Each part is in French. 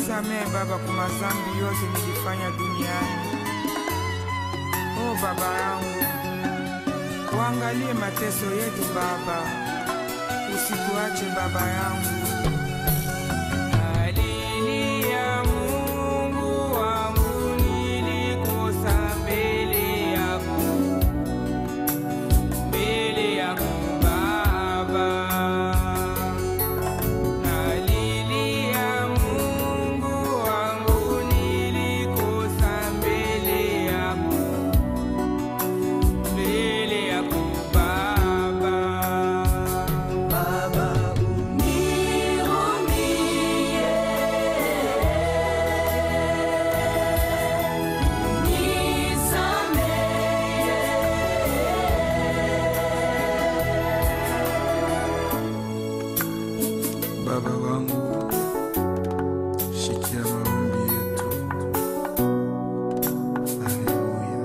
Nisamehe Baba kwa mazambi yote nilifanya duniani. Oh Baba yangu, uangalie mateso yetu Baba, usituache Baba yangu. Baba wangu, shikia maombi yetu. Alléluia.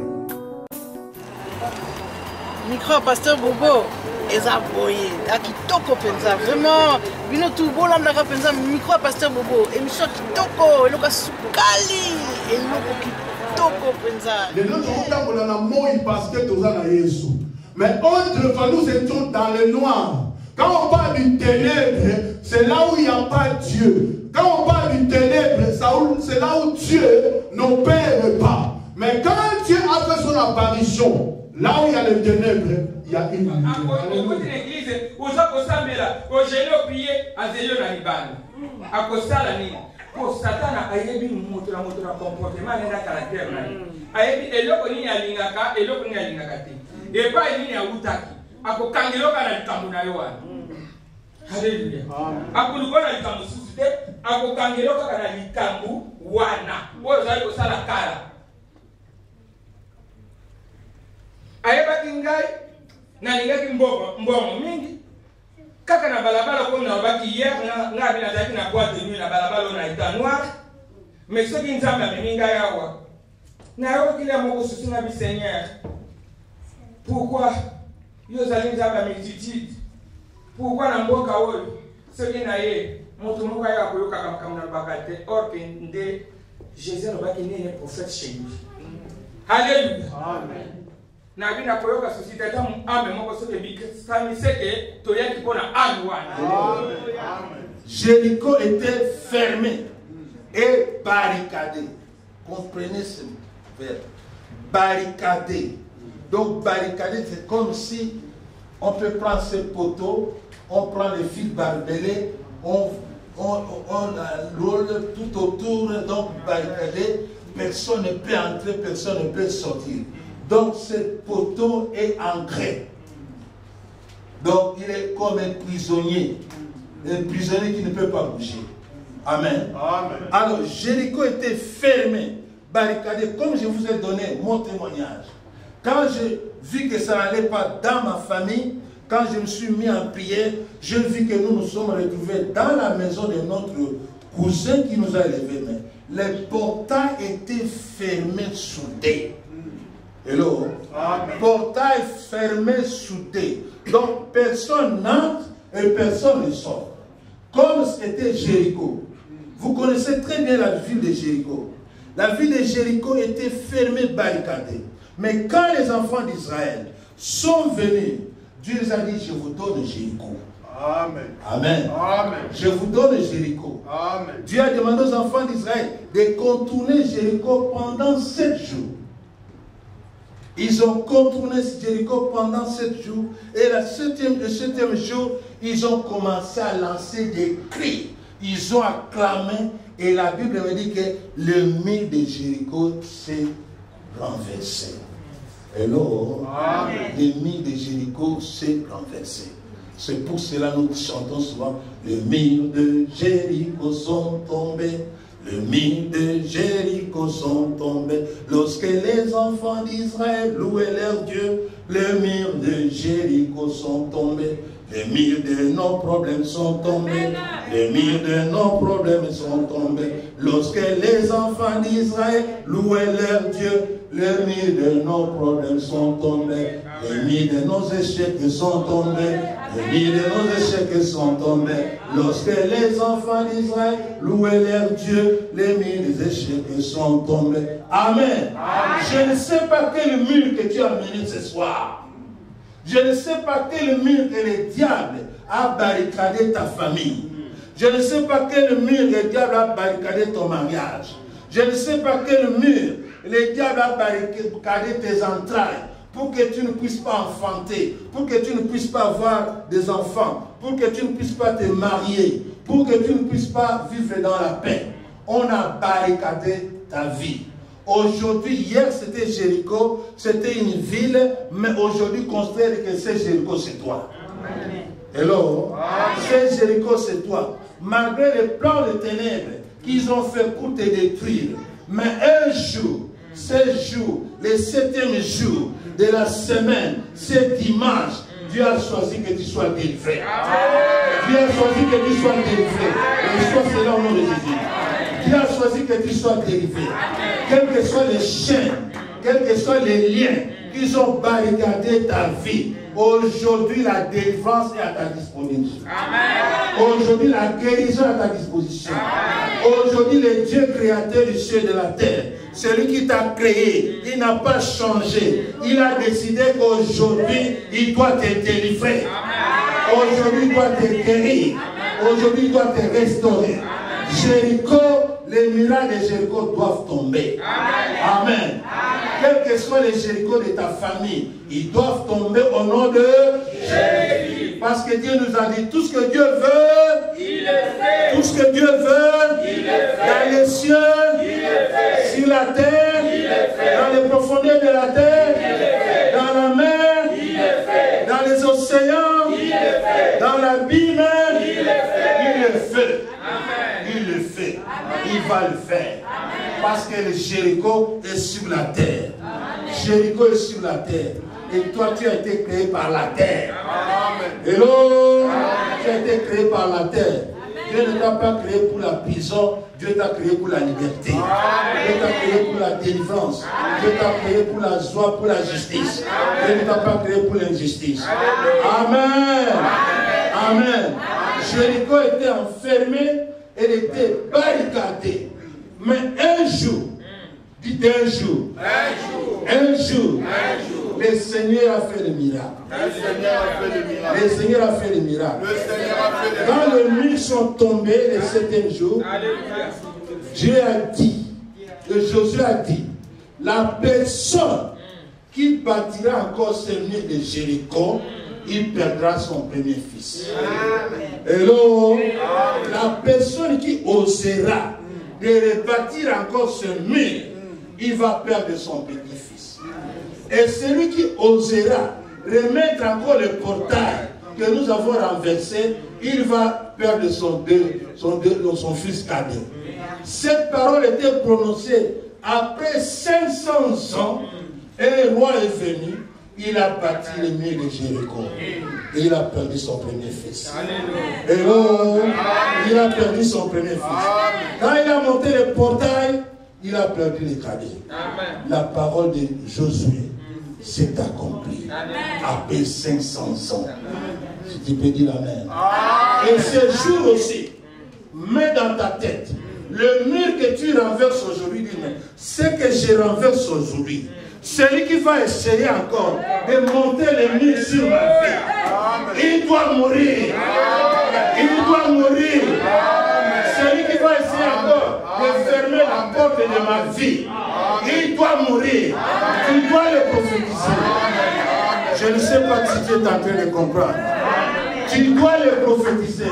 Micro Pasteur Bobo, eza boye, akitoko penza, vraiment, bino tu bolanda penza micro Pasteur Bobo, émission kitoko, eloka sukali, eloko kitoko penza. Les autres ont tapé dans moi parce que tu as Jésus. Mais autrefois nous étions dans le noir. Quand on parle du ténèbre, c'est là où il n'y a pas Dieu. Quand on parle du ténèbre, c'est là où Dieu n'opère pas. Mais quand Dieu a fait son apparition, là où il y a le ténèbre, il y a une lumière. Satana ayebi moto na comportement na caractère na ayebi eloko nini alingaka eloko nini alingaka te et pas nini awutaki akokangeloka na likambo na yo wana. Haleluya. Akuluko na likambo susu te akokangeloka na likambo wana oyo zali kosala kala ayeba kingai na lingaki mbongo mingi kaka na balabala ko na baki hier na bina zaki na boîte de nuit na balabala na ita noir mais ce qui nzamba meninga yawa na yo kile moko susu na bi Seigneur. Pourquoi yo zali nzamba multitude? Pourquoi na mboka oyo ce qui na ye moto moko ya koyoka kamkamna bakate or que nde Jésus no baki ne prophète chez lui. Alléluia. Amen. Na bina koyoka société ta ame moko so ke bikami seke to yaki pona ame. Jéricho était fermé et barricadé. Comprenez ce verbe. Barricadé. Donc barricadé, c'est comme si on peut prendre ce poteau, on prend les fils barbelés, on roule tout autour, donc barricadé. Personne ne peut entrer, personne ne peut sortir. Donc ce poteau est ancré. Donc il est comme un prisonnier qui ne peut pas bouger. Amen. Amen. Alors Jéricho était fermé, barricadé, comme je vous ai donné mon témoignage. Quand j'ai vu que ça n'allait pas dans ma famille, quand je me suis mis en prière, je vis que nous nous sommes retrouvés dans la maison de notre cousin qui nous a élevés. Mais les portails étaient fermés, soudés. Hello. Portail fermé, soudé. Donc personne n'entre et personne ne sort. Comme c'était Jéricho. Vous connaissez très bien la ville de Jéricho. La ville de Jéricho était fermée, barricadée. Mais quand les enfants d'Israël sont venus, Dieu les a dit, je vous donne Jéricho. Amen. Amen. Amen. Je vous donne Jéricho. Amen. Dieu a demandé aux enfants d'Israël de contourner Jéricho pendant 7 jours. Ils ont contourné Jéricho pendant 7 jours. Et le septième jour, ils ont commencé à lancer des cris. Ils ont acclamé. Et la Bible me dit que le mur de Jéricho s'est renversé. Hello. Amen. Le mur de Jéricho s'est renversé. C'est pour cela que nous chantons souvent: le mur de Jéricho sont tombés. Le mur de Jéricho sont tombés. Lorsque les enfants d'Israël louaient leur Dieu, le mur de Jéricho sont tombés. Les murs de nos problèmes sont tombés. Les murs de nos problèmes sont tombés. Lorsque les enfants d'Israël louaient leur Dieu, les murs de nos problèmes sont tombés. Les murs de nos échecs sont tombés. Les murs de nos échecs sont tombés. Lorsque les enfants d'Israël louaient leur Dieu, les murs des échecs sont tombés. Amen. Je ne sais pas quel mur que tu as mené ce soir. Je ne sais pas quel mur que le diable a barricadé ta famille. Je ne sais pas quel mur le diable a barricadé ton mariage. Je ne sais pas quel mur le diable a barricadé tes entrailles pour que tu ne puisses pas enfanter, pour que tu ne puisses pas avoir des enfants, pour que tu ne puisses pas te marier, pour que tu ne puisses pas vivre dans la paix. On a barricadé ta vie. Aujourd'hui, hier c'était Jéricho, c'était une ville, mais aujourd'hui considère que c'est Jéricho, c'est toi. Hello? C'est Jéricho, c'est toi. Malgré les plans de ténèbres qu'ils ont fait pour te détruire, mais un jour, ce jour, le 7e jour de la semaine, ce dimanche, Dieu a choisi que tu sois délivré. Dieu a choisi que tu sois délivré. Et soit cela au nom de Jésus. Dieu a choisi que tu sois délivré. Quels que soient les chaînes, quels que soient les liens qu'ils ont barricadé ta vie, aujourd'hui la délivrance est à ta disposition. Aujourd'hui la guérison est à ta disposition. Aujourd'hui le Dieu créateur du ciel et de la terre, celui qui t'a créé, il n'a pas changé. Il a décidé qu'aujourd'hui il doit te délivrer. Aujourd'hui il doit te guérir. Aujourd'hui il doit te restaurer. Jéricho, les miracles de Jéricho doivent tomber. Amen. Quels que soient les Jéricho de ta famille, ils doivent tomber au nom de Jésus. Parce que Dieu nous a dit, tout ce que Dieu veut, il le fait. Tout ce que Dieu veut, il le fait. Dans les cieux, il le fait. Sur la terre, il le fait. Dans les profondeurs de la terre, il le fait. Dans la mer, il le fait. Dans les océans, il le fait. Dans l'abîme, il le fait. Il le fait. Il le fait. Il va le faire. Parce que le Jéricho est sur la terre. Jéricho est sur la terre. Et toi, tu as été créé par la terre. Hello. Tu as été créé par la terre. Dieu ne t'a pas créé pour la prison. Dieu t'a créé pour la liberté. Dieu t'a créé pour la délivrance. Dieu t'a créé pour la joie, pour la justice. Dieu ne t'a pas créé pour l'injustice. Amen. Amen. Jéricho était enfermé. Elle était barricadée. Mais un jour, dites un jour, le Seigneur a fait le miracle. Le Seigneur a fait le miracle. Quand les murs sont tombés le 7e jour, Dieu a dit, Josué a dit, la personne qui bâtira encore ce mur de Jéricho, il perdra son premier fils. Hello. La personne qui osera de rebâtir encore ce mur, il va perdre son petit-fils. Et celui qui osera remettre encore le portail que nous avons renversé, il va perdre son fils cadet. Cette parole était prononcée après 500 ans, et le roi est venu. Il a bâti le mur de Jéricho. Et il a perdu son premier fils. Hello. Il a perdu son premier fils. Quand il a monté le portail, il a perdu les cadets. La parole de Josué s'est accomplie. Après 500 ans. Si tu peux dire amen. Et ce jour aussi, mets dans ta tête, le mur que tu renverses aujourd'hui, ce que je renverse aujourd'hui, celui qui va essayer encore de monter les murs sur ma vie, il doit mourir. Il doit mourir. Celui qui va essayer encore de fermer la porte de ma vie, il doit mourir. Tu dois le prophétiser. Je ne sais pas si tu es en train de comprendre. Tu dois le prophétiser.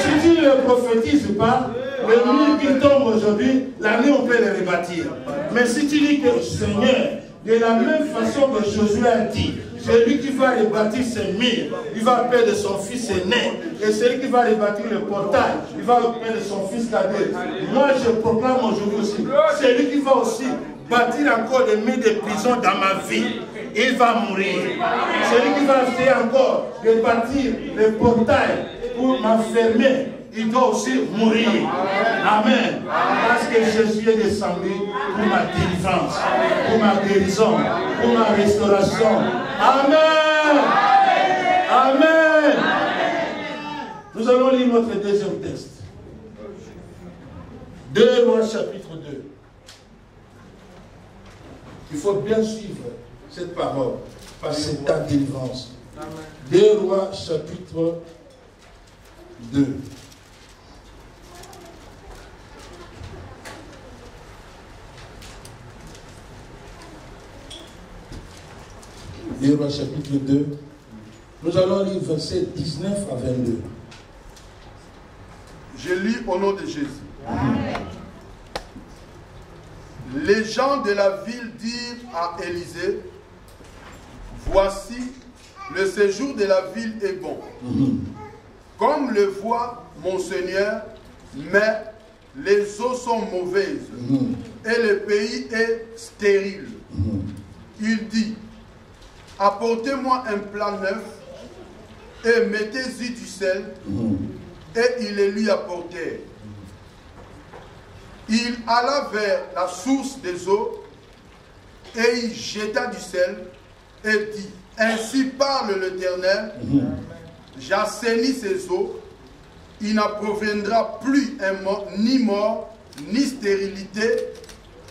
Si tu ne le prophétises pas, le mur qui tombe aujourd'hui, la nuit on peut le rebâtir. Mais si tu dis que Seigneur, de la même façon que Josué a dit, celui qui va rebâtir ses murs, il va perdre son fils aîné. Et celui qui va rebâtir le portail, il va perdre son fils cadet. Moi je proclame aujourd'hui aussi, celui qui va aussi bâtir encore des murs de prison dans ma vie, il va mourir. Celui qui va essayer encore de bâtir le portail pour m'enfermer, il doit aussi mourir. Amen. Parce que Jésus est descendu pour ma délivrance, pour ma guérison, pour ma restauration. Amen. Amen. Nous allons lire notre deuxième texte. 2 Rois chapitre 2. Il faut bien suivre cette parole, parce que c'est ta délivrance. 2 Rois chapitre 2. Rois chapitre 2. Nous allons lire versets 19 à 22. Je lis au nom de Jésus. Amen. Les gens de la ville dirent à Élisée, voici, le séjour de la ville est bon. Comme le voit mon Seigneur, mais les eaux sont mauvaises et le pays est stérile. Il dit, apportez-moi un plat neuf et mettez-y du sel. Et ils les lui apportèrent. Il alla vers la source des eaux et il jeta du sel et dit, ainsi parle l'Éternel, j'assainis ces eaux, il n'approviendra plus ni mort, ni stérilité,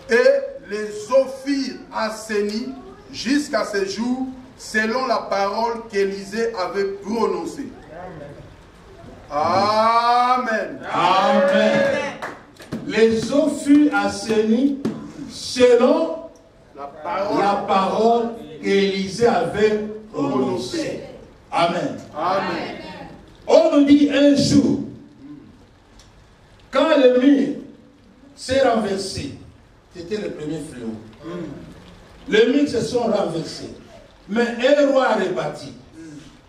et les eaux furent assainies jusqu'à ce jour, selon la parole qu'Élisée avait prononcée. Amen. Amen. Les eaux furent assainies selon la parole qu'Élisée avait prononcée. Amen. Amen. On nous dit un jour, quand le mur s'est renversé, c'était le premier fléau. Les murs se sont renversés. Mais un roi a rebâti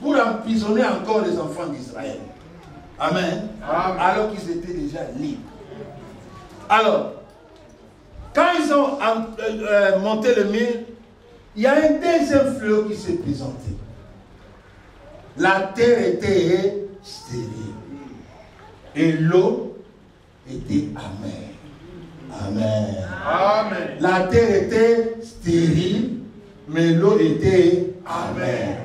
pour emprisonner encore les enfants d'Israël. Amen. Amen. Alors qu'ils étaient déjà libres. Alors, quand ils ont monté le mur, il y a un deuxième fléau qui s'est présenté. La terre était stérile. Et l'eau était amère. Amen. Amen. La terre était stérile, mais l'eau était amère.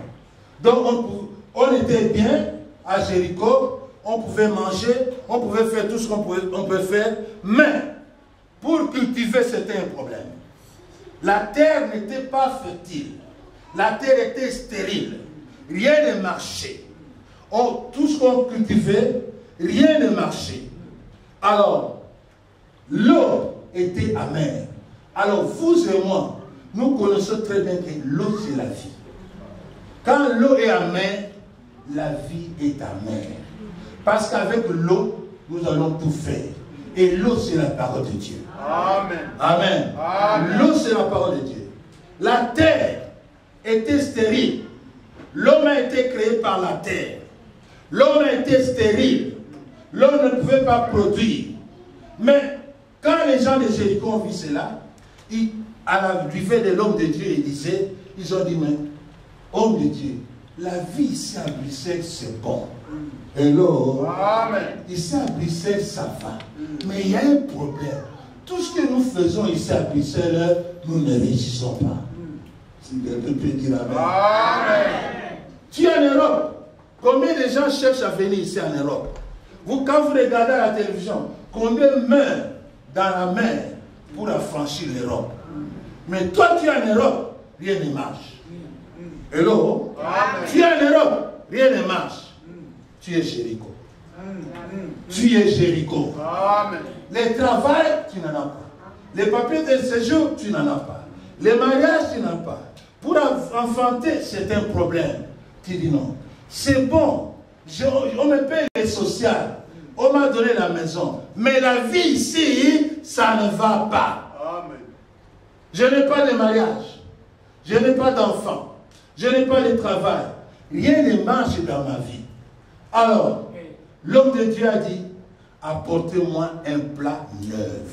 Donc on était bien à Jéricho. On pouvait manger, on pouvait faire tout ce qu'on peut faire, mais pour cultiver, c'était un problème. La terre n'était pas fertile, la terre était stérile, rien ne marchait. Tout ce qu'on cultivait, rien ne marchait. Alors, l'eau était amère. Alors, vous et moi, nous connaissons très bien que l'eau, c'est la vie. Quand l'eau est amère, la vie est amère. Parce qu'avec l'eau, nous allons tout faire. Et l'eau, c'est la parole de Dieu. Amen. Amen. Amen. L'eau, c'est la parole de Dieu. La terre était stérile. L'homme a été créé par la terre. L'homme a été stérile. L'homme ne pouvait pas produire. Mais quand les gens de Jéricho ont vu cela, à la vue de l'homme de Dieu, ils ont dit, mais homme de Dieu, la vie ici à Bruxelles, c'est bon. Hello. Amen. Ici à Bruxelles, ça va. Mais il y a un problème. Tout ce que nous faisons ici à Bruxelles, nous ne réussissons pas. Si quelqu'un peut dire Amen. Amen. Tu es en Europe. Combien de gens cherchent à venir ici en Europe? Quand vous regardez à la télévision, combien meurent dans la mer pour affranchir l'Europe? Mais toi, tu es en Europe, rien ne marche. Hello. Amen. Tu es en Europe, rien ne marche. Tu es Jéricho. Tu es Jéricho. Amen. Le travail, tu n'en as pas. Les papiers de séjour, tu n'en as pas. Les mariages, tu n'en as pas. Pour enfanter, c'est un problème. Tu dis non. C'est bon. On me paye les sociales. On m'a donné la maison. Mais la vie ici, ça ne va pas. Amen. Je n'ai pas de mariage. Je n'ai pas d'enfant. Je n'ai pas de travail. Rien ne marche dans ma vie. Alors, l'homme de Dieu a dit, apportez-moi un plat neuf.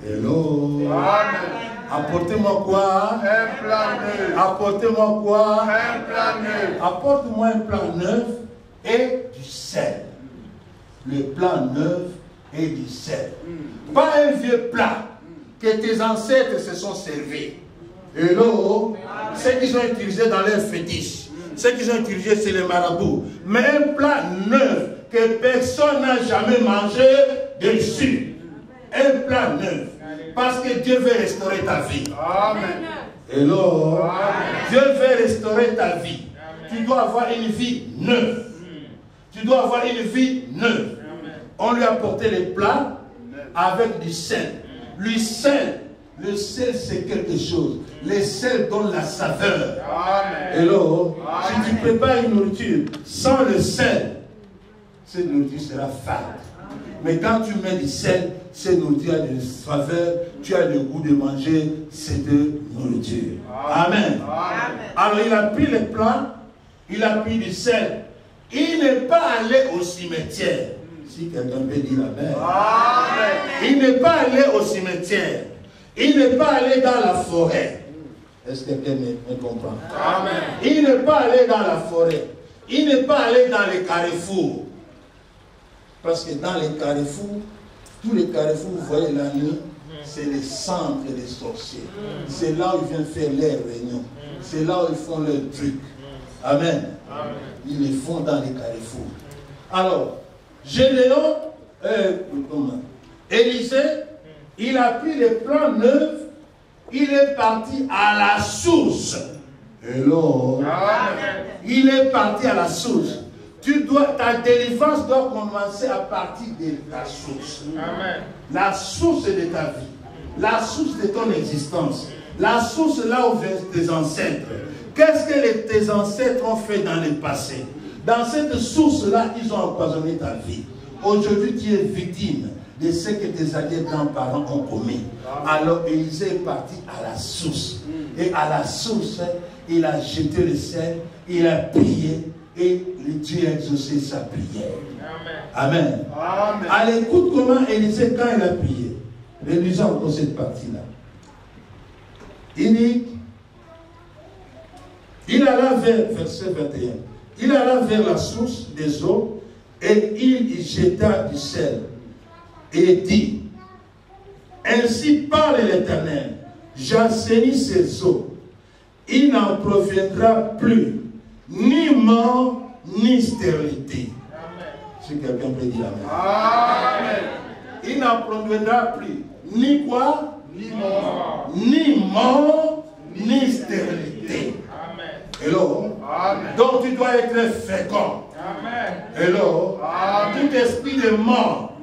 Hello. Amen. Apportez-moi quoi? Un plan neuf. Apportez-moi quoi? Un plan neuf. Apporte-moi un plan neuf et du sel. Le plan neuf et du sel. Pas un vieux plat que tes ancêtres se sont servis. Hello? Ceux qui sont utilisés dans leurs fétiches. Ceux qui sont utilisés, c'est les marabouts. Mais un plat neuf que personne n'a jamais mangé dessus. Un plat neuf. Parce que Dieu veut restaurer ta vie. Amen. Hello? Amen. Dieu veut restaurer ta vie. Tu dois avoir une vie neuve. Tu dois avoir une vie neuve. On lui a apporté les plats avec du sel. Le sel c'est quelque chose. Le sel donne la saveur. Amen. Hello? Si tu prépares une nourriture sans le sel, cette nourriture sera fade. Mais quand tu mets du sel, cette nourriture a de saveur, tu as le goût de manger cette nourriture. Amen. Amen. Alors il a pris les plats, il a pris du sel. Il n'est pas allé au cimetière. Si quelqu'un peut dire amen. Amen. Il n'est pas allé au cimetière. Il n'est pas allé dans la forêt. Est-ce que quelqu'un me comprend? Amen. Il n'est pas allé dans la forêt. Il n'est pas allé dans les carrefours. Parce que dans les carrefours, tous les carrefours, vous voyez la nuit, c'est les centres des sorciers. C'est là où ils viennent faire leurs réunions. C'est là où ils font leurs trucs. Amen. Ils les font dans les carrefours. Alors, Gédéon, Élisée, il a pris les plans neufs, il est parti à la source. Hello. Amen. Il est parti à la source. Ta délivrance doit commencer à partir de ta source. Amen. La source de ta vie. La source de ton existence. La source là où viennent tes ancêtres. Qu'est-ce que tes ancêtres ont fait dans le passé? Dans cette source-là, ils ont empoisonné ta vie. Aujourd'hui, tu es victime de ce que tes arrière-grands-parents ont commis. Alors, Élisée est parti à la source. Et à la source, il a jeté le sel, il a prié, et le Dieu a exaucé sa prière. Amen. Amen. Allez, écoute comment Élisée, quand il a prié, relisons dans cette partie-là. Il dit, il alla vers, verset 21, il alla vers la source des eaux et il y jeta du sel et dit, ainsi parle l'Éternel, j'assainis ces eaux, il n'en proviendra plus ni mort ni stérilité. Si quelqu'un peut dire amen. Amen. Il n'en proviendra plus ni quoi? Ni mort. Ni mort ni stérilité. Hello. Amen. Donc tu dois être fécond. Amen. Hello. Amen. Tout esprit de mort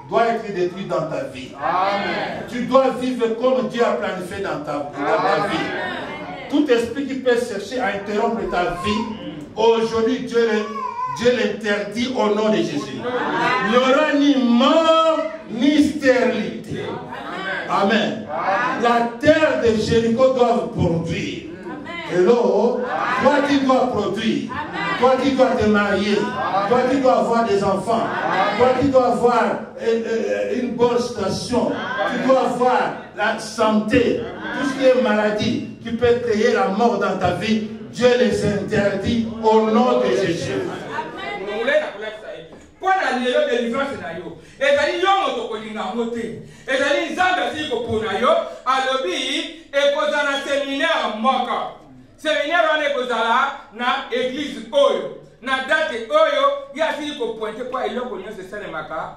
doit être détruit dans ta vie. Amen. Tu dois vivre comme Dieu a planifié dans ta vie. Tout esprit qui peut chercher à interrompre ta vie, aujourd'hui Dieu l'interdit au nom de Jésus. Il n'y aura ni mort ni stérilité. Amen. La terre de Jéricho doit produire. Hello. Toi qui dois produire. Toi qui dois te marier. Toi qui dois avoir des enfants. Toi qui dois avoir une bonne situation. Tu dois avoir la santé. Tout ce qui est maladie qui peut créer la mort dans ta vie, Dieu les interdit au nom de Jésus. Pour la délivrance na yo, ezali yo moto kolinga mote, ezali nzambe asili kopona yo, alobi ekozala séminaire moka. Séminaire wana ekozala na église oyo, na date oyo ya asili kopointe kwa eloko nyonso esalemaka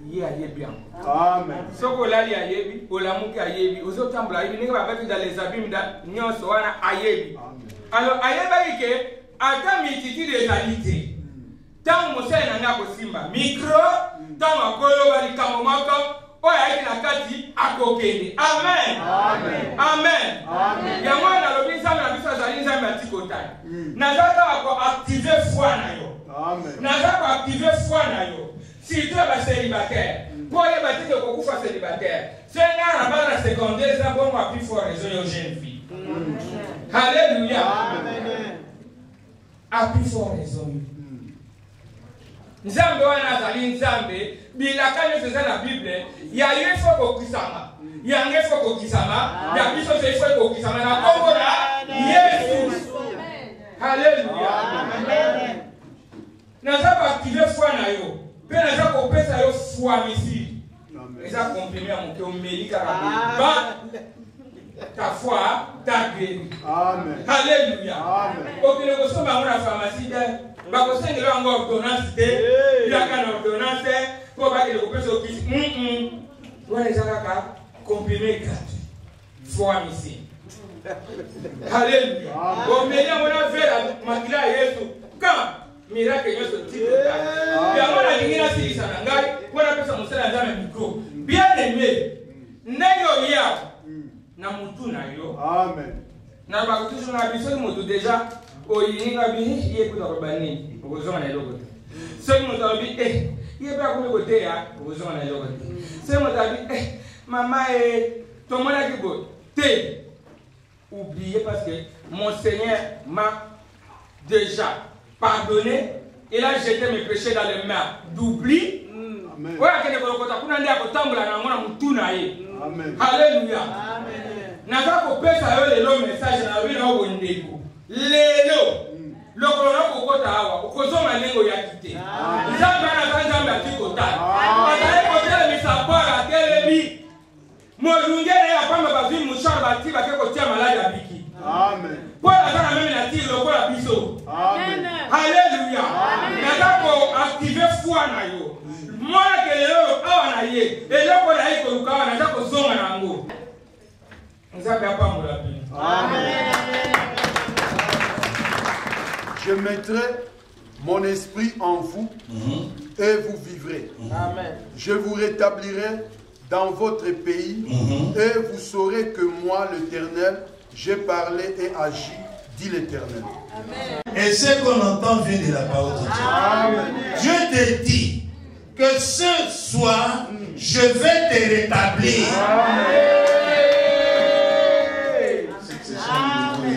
ye ayebi yango. Amen. Soko olali ayebi, olamuki ayebi, ozotambola ayebi, ndenge babeti dans les abîmes nyonso wana ayebi. Alors ayebaki ke ata mititude ezali te. Tant mosala na nga kosimba micro, tant akoloba likambo moko oyo ayaki na kati akokende. Amen. Amen. Amen. Amen. Yango nalobi nzambe na biso azali nzambe atikotani. Naza kaka koactive foi na yo. Amen. Naza koactive foi na yo. Surtout bacélibataire. Po oyeba te kokufa célibataire. Se nga na bana secondaire eza bongo api fort raison yo jeune fille. Alléluia. Amen. Api fort raison yo. Nzambe wana azali nzambe bilaka nyonso eza na bible ya yo ifo kokwisama yange fo kokisama ya biso se fo kokisama na kombo na Yesu. Alléluia. Amen. Naza ba activer foi na yo. Pe naza ko pesa yo foi misi. Eza comprimé à mon cœur médical. Ba ta foi ta guéri. Amen. Alléluia. Amen. Au que le gosse ba na pharmacie de ba ko sengela ngo ordonnance de ya kana ordonnance pour ba que le pesa o kisi. Ouais eza ka comprimé gratuit. Foi misi. Alléluia. Bon, mais on a fait la makila Yesu. Quand miracle est sorti de là. Et avant la ligne si ça n'engaille, pour la personne qui s'est dans le micro. Bien aimé. N'ayo ya. Na mutu na yo. Amen. Na ba toujours na biso mutu déjà. O yinga bi ye kuta babani. Okozoma na logo. Seul mutu abi ye ba ko côté ya. Okozoma na logo. Seul mutu abi maman tomona kibo. Te. Oubliez parce que mon Seigneur m'a déjà pardonné. Il a jeté mes péchés dans les mains d'oubli. Alléluia. Naza ko pesa yo lelo message na bino ko ndeko. Lelo. Lokolo ko kota awa, okozoma nengo ya kite. Nzamba na nzamba tikota. Bazali ko tele misapara telebi. Molungere ya pamba bavi mushara bati ba keko tia malade ya biki. Amen. Pour la sana même na ti loko la biso. Amen. Alléluia. Naza ko activer foi na yo. Moi que lelo awa na ye. Eloko na iko lukawa naza ko zonga na ngo. Nzambe apa mola bi. Amen. Je mettrai mon esprit en vous et vous vivrez. Amen. Je vous rétablirai dans votre pays et vous saurez que moi, l'Éternel, j'ai parlé et agi, dit l'Éternel. Et ce qu'on entend vient de la parole de Dieu. Amen. Dieu te dit que ce soir, je vais te rétablir. Amen.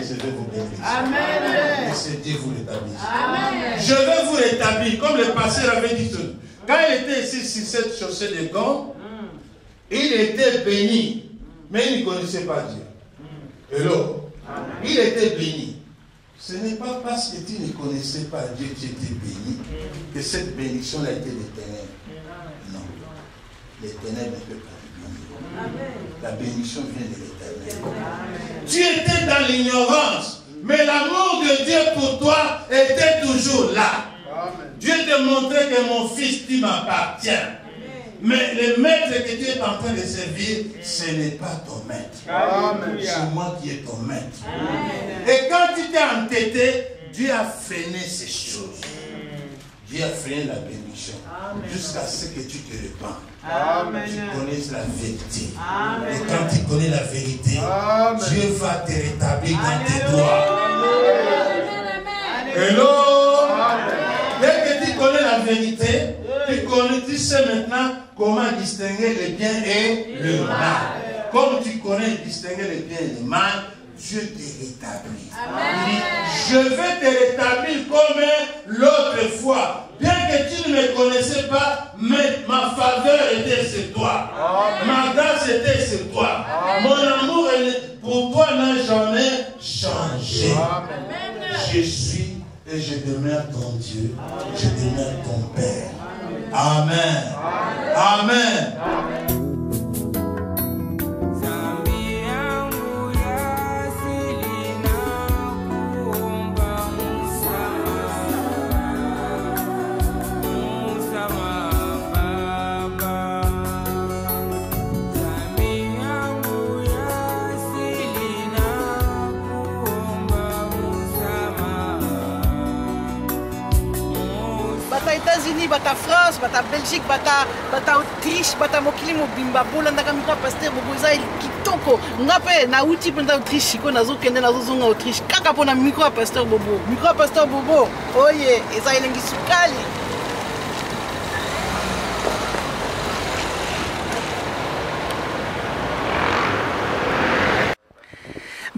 Je vais vous bénir. Amen. Et c'est Dieu vous rétablir. Amen. Je vais vous rétablir, comme le pasteur avait dit. Quand il était ici sur cette chaussée de Gand, il était béni, mais il ne connaissait pas Dieu. Hello. Il était béni. Ce n'est pas parce que tu ne connaissais pas Dieu que tu étais béni que cette bénédiction a été l'éternel. Non. L'éternel ne peut pas te bénir. La bénédiction vient de l'éternel. Tu étais dans l'ignorance, mais l'amour de Dieu pour toi était toujours là. Dieu te montrait que mon fils, tu m'appartiens. Mais le maître que tu es en train de servir, ce n'est pas ton maître. C'est moi qui est ton maître. Amen. Et quand tu t'es entêté, Dieu a freiné ces choses. Dieu a freiné la bénédiction. Jusqu'à ce que tu te répands. Tu connaisses la vérité. Amen. Et quand tu connais la vérité, amen, Dieu va te rétablir dans tes doigts. Hello. Amen. Dès que tu connais la vérité, tu sais maintenant comment distinguer le bien et le mal. Comme tu connais distinguer le bien et le mal, Dieu te rétablit. Il dit, je vais te rétablir comme l'autre fois. Bien que tu ne me connaissais pas, mais ma faveur était sur toi. Ma grâce était sur toi. Mon amour pour toi n'a jamais changé. Je suis et je demeure ton Dieu. Je demeure ton Père. Amen. Amen. États-Unis, bata France, bata Belgique, bata Autriche, bata mokili mobimba bolanda kamika pasteur boboza kitoko ngape na uti penda Autriche ko nazo kende nazo zonga Autriche kaka pona micro pasteur bobo micro pasteur bobo oye eza elengi sukali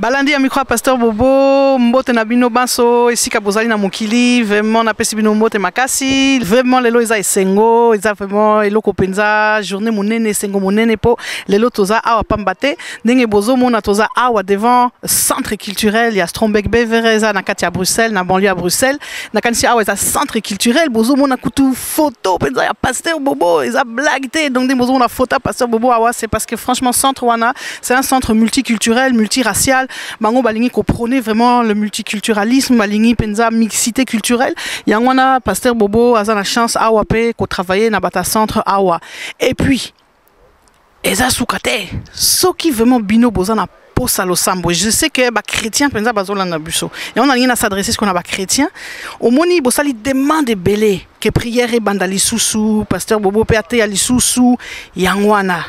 balandi ya micro pasteur Bobo mbote na bino banso esika bozali na mokili vraiment na pesi bino mbote makasi vraiment lelo eza esengo eza vraiment eloko penza journée monene esengo monene po lelo toza awa pambate ndenge bozo mona toza awa devant centre culturel ya Strombeck Bevere eza na kati ya Bruxelles na banlieue ya Bruxelles na kanisi awa eza centre culturel bozo mona kutu photo penza ya pasteur Bobo eza blague te donc bozo mona photo pasteur Bobo awa c'est parce que franchement centre wana c'est un centre multiculturel multiracial bango balingi ko prôner vraiment le multiculturalisme balingi penza mixité culturelle yangwana pasteur Bobo aza na chance awa pe ko travailler na bata centre awa et puis eza soukate soki vraiment bino boza na posa losambo je sais que ba chrétien penza bazolanda buso et on a rien à s'adresser ce qu'on a ba chrétien au moni bosali demande belé que prière et bandali sousou pasteur Bobo pate ali sousou yangwana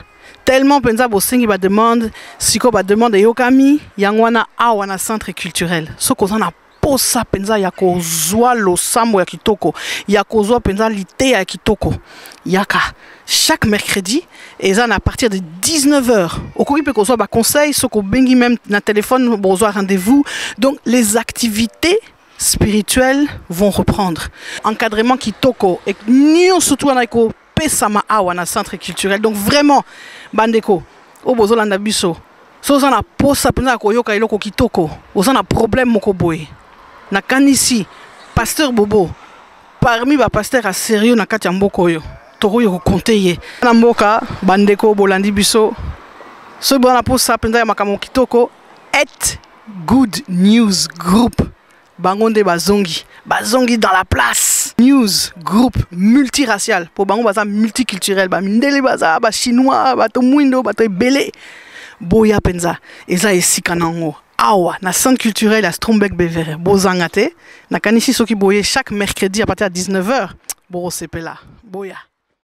tellement penza bosengi ba demande siko ba demande yokami yangwana awa na centre culturel soko za na posa penza ya kozwa losambo ya kitoko ya kozwa penza lité ya kitoko yaka chaque mercredi et ça à partir de 19h okoki pe kozwa ba conseil soko bengi même na téléphone bozwa rendez-vous donc les activités spirituelles vont reprendre encadrement kitoko et nion surtout na ko pesama awa na centre culturel donc vraiment bandeko o bozolanda biso so za na posa penza koyoka eloko kitoko oza na problème moko boye na kanisi pasteur Bobo parmi ba pasteur a sérieux na kati ya mboka oyo tokoyo ko compter ye na mboka bandeko bolandi biso so bona posa penza ya makamo kitoko et good news group bangonde bazongi dans la place news groupe multiracial pour bango baza multiculturel ba mindele baza ba chinois ba to mwindo ba to ebele boya penza eza esika nango awa na centre culturel à Strombeck Bevere bozanga te na kanisi soki boye chaque mercredi à partir de 19h bo sepela boya